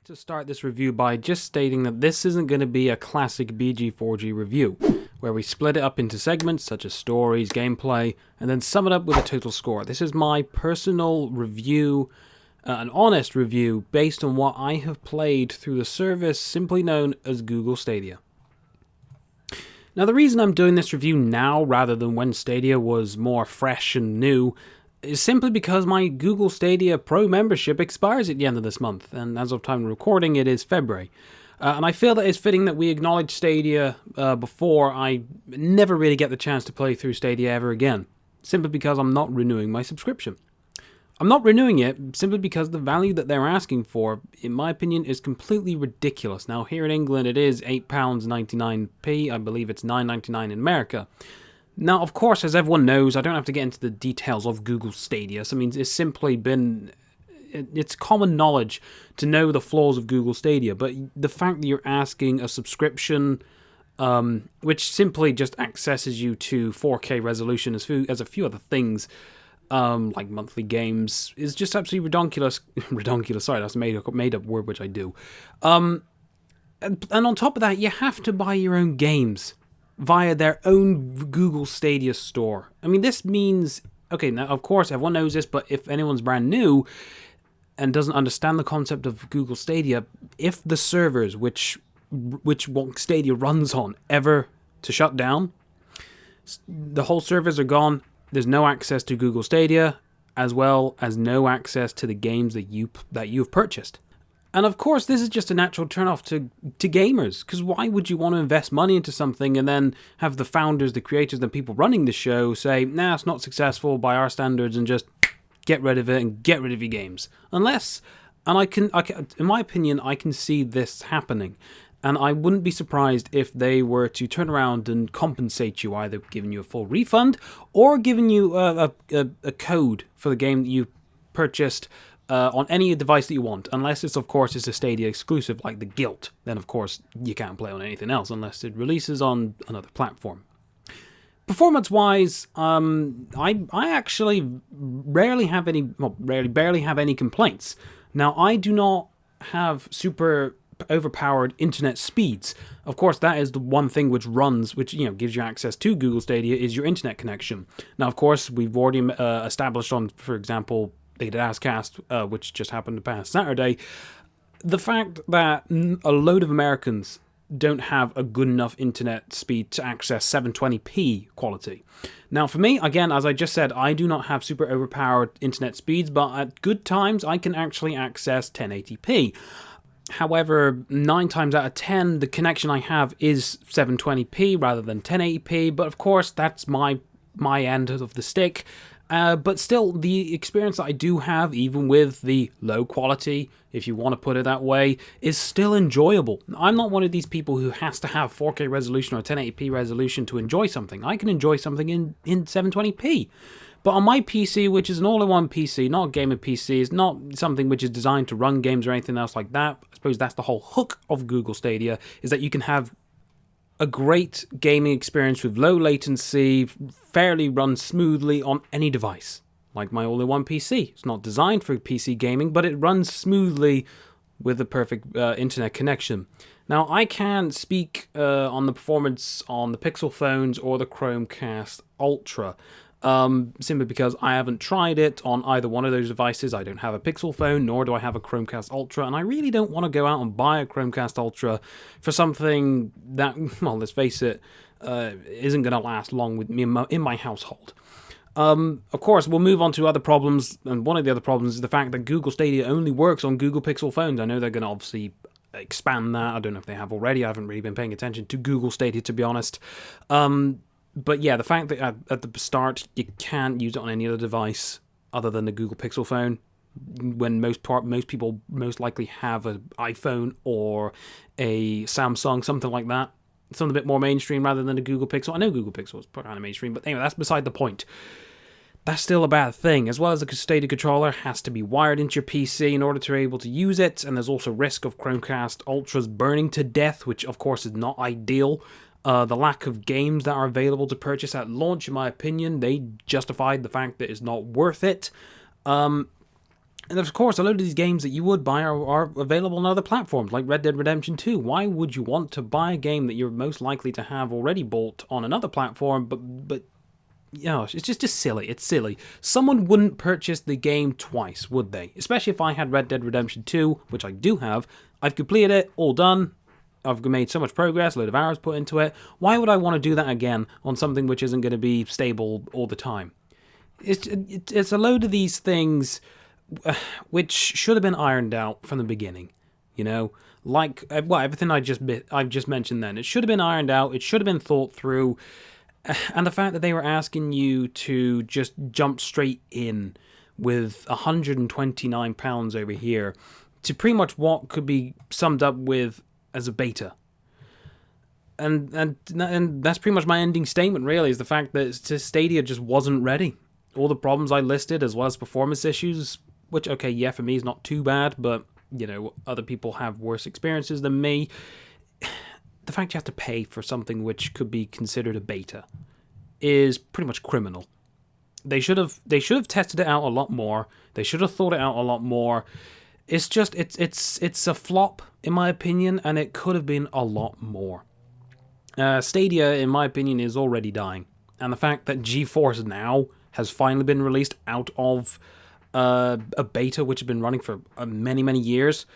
like to start this review by just stating that this isn't going to be a classic BG4G review, where we split it up into segments such as stories, gameplay, and then sum it up with a total score. This is my personal review, an honest review, based on what I have played through the service simply known as Google Stadia. Now, the reason I'm doing this review now rather than when Stadia was more fresh and new is simply because my Google Stadia Pro membership expires at the end of this month, and as of time of recording, it is February. And I feel that it's fitting that we acknowledge Stadia before I never really get the chance to play through Stadia ever again, simply because I'm not renewing my subscription. I'm not renewing it simply because the value that they're asking for, in my opinion, is completely ridiculous. Now, here in England, it is £8.99p. I believe it's £9.99 in America. Now, of course, as everyone knows, I don't have to get into the details of Google Stadia. So, I mean, it's simply been... It's common knowledge to know the flaws of Google Stadia, but the fact that you're asking a subscription, which simply just accesses you to 4K resolution as a few other things, like monthly games, is just absolutely redonkulous. Redonkulous, sorry, that's a made-up word, which I do. And on top of that, you have to buy your own games via their own Google Stadia store. I mean, this means... Okay, now, of course, everyone knows this, but if anyone's brand new and doesn't understand the concept of Google Stadia, if the servers which Stadia runs on ever to shut down, the whole servers are gone. There's no access to Google Stadia, as well as no access to the games that you've purchased. And of course, this is just a natural turn-off to gamers, because why would you want to invest money into something and then have the founders, the creators, the people running the show say, nah, it's not successful by our standards, and just get rid of it and get rid of your games? Unless, and I can, in my opinion, I can see this happening. And I wouldn't be surprised if they were to turn around and compensate you, either giving you a full refund or giving you a code for the game that you purchased on any device that you want, unless it's, of course, it's a Stadia exclusive like the Guilt. Then, of course, you can't play on anything else unless it releases on another platform. Performance-wise, I actually barely have any complaints. Now, I do not have super overpowered internet speeds. Of course, that is the one thing which gives you access to Google Stadia, is your internet connection. Now, of course, we've already established on, for example, they did Ascast, which just happened to pass Saturday, the fact that a load of Americans don't have a good enough internet speed to access 720p quality. Now, for me, again, as I just said, I do not have super overpowered internet speeds, but at good times, I can actually access 1080p. However, 9 times out of 10, the connection I have is 720p rather than 1080p, but of course, that's my end of the stick. But still, the experience that I do have, even with the low quality, if you want to put it that way, is still enjoyable. I'm not one of these people who has to have 4K resolution or 1080p resolution to enjoy something. I can enjoy something in 720p. But on my PC, which is an all-in-one PC, not a gamer PC, it's not something which is designed to run games or anything else like that. I suppose that's the whole hook of Google Stadia, is that you can have a great gaming experience with low latency, fairly run smoothly on any device. Like my all-in-one PC. It's not designed for PC gaming, but it runs smoothly with a perfect internet connection. Now, I can speak on the performance on the Pixel phones or the Chromecast Ultra, simply because I haven't tried it on either one of those devices. I don't have a Pixel phone, nor do I have a Chromecast Ultra, and I really don't want to go out and buy a Chromecast Ultra for something that, well, let's face it, isn't going to last long with me in my household. Of course, we'll move on to other problems, and one of the other problems is the fact that Google Stadia only works on Google Pixel phones. I know they're going to obviously expand that. I don't know if they have already. I haven't really been paying attention to Google Stadia, to be honest. But yeah, the fact that at the start you can't use it on any other device other than the Google Pixel phone, when most people most likely have an iPhone or a Samsung, something like that, something a bit more mainstream rather than a Google Pixel. I know Google Pixel is kind of mainstream, but anyway, that's beside the point. That's still a bad thing, as well as the Stadia controller has to be wired into your PC in order to be able to use it, and there's also risk of Chromecast Ultras burning to death, which of course is not ideal. The lack of games that are available to purchase at launch, in my opinion, they justified the fact that it's not worth it. And of course, a load of these games that you would buy are available on other platforms, like Red Dead Redemption 2. Why would you want to buy a game that you're most likely to have already bought on another platform, but you know, it's just silly. It's silly. Someone wouldn't purchase the game twice, would they? Especially if I had Red Dead Redemption 2, which I do have. I've completed it, all done. I've made so much progress, a load of hours put into it. Why would I want to do that again on something which isn't going to be stable all the time? It's a load of these things which should have been ironed out from the beginning, you know, like everything I've just mentioned. Then it should have been ironed out. It should have been thought through, and the fact that they were asking you to just jump straight in with £129 over here to pretty much what could be summed up with as a beta. And that's pretty much my ending statement. Really, is the fact that Stadia just wasn't ready. All the problems I listed, as well as performance issues. Which, okay, yeah, for me is not too bad, but, you know, other people have worse experiences than me. The fact you have to pay for something which could be considered a beta is pretty much criminal. They should have tested it out a lot more. They should have thought it out a lot more. It's just, it's a flop, in my opinion, and it could have been a lot more. Stadia, in my opinion, is already dying. And the fact that GeForce Now has finally been released out of a beta which has been running for many years,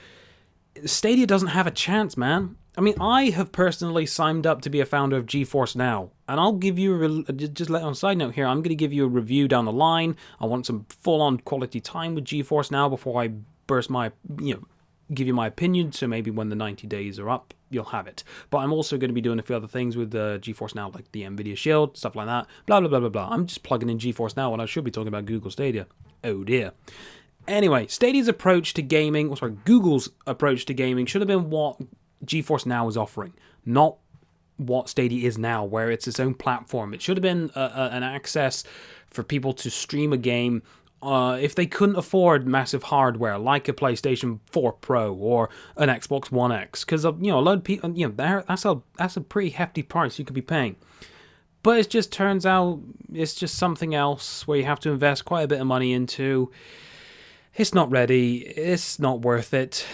Stadia doesn't have a chance, man. I mean, I have personally signed up to be a founder of GeForce Now, and I'll give you just on a side note here, I'm going to give you a review down the line. I want some full-on quality time with GeForce Now before I burst my, give you my opinion, so maybe when the 90 days are up, you'll have it. But I'm also going to be doing a few other things with GeForce Now, like the NVIDIA Shield, stuff like that, blah, blah, blah, blah, blah. I'm just plugging in GeForce Now when I should be talking about Google Stadia. Oh dear. Anyway, Stadia's approach to gaming, Google's approach to gaming should have been what GeForce Now is offering, not what Stadia is now, where it's its own platform. It should have been an access for people to stream a game if they couldn't afford massive hardware like a PlayStation 4 Pro or an Xbox One X, because a lot of people, that's a pretty hefty price you could be paying. But it just turns out it's just something else where you have to invest quite a bit of money into. It's not ready. It's not worth it.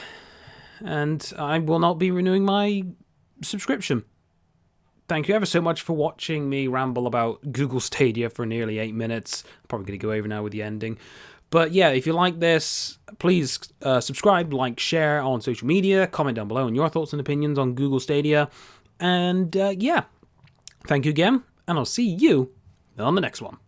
And I will not be renewing my subscription. Thank you ever so much for watching me ramble about Google Stadia for nearly 8 minutes. I'm probably going to go over now with the ending. But yeah, if you like this, please subscribe, like, share on social media, comment down below on your thoughts and opinions on Google Stadia. And yeah, thank you again, and I'll see you on the next one.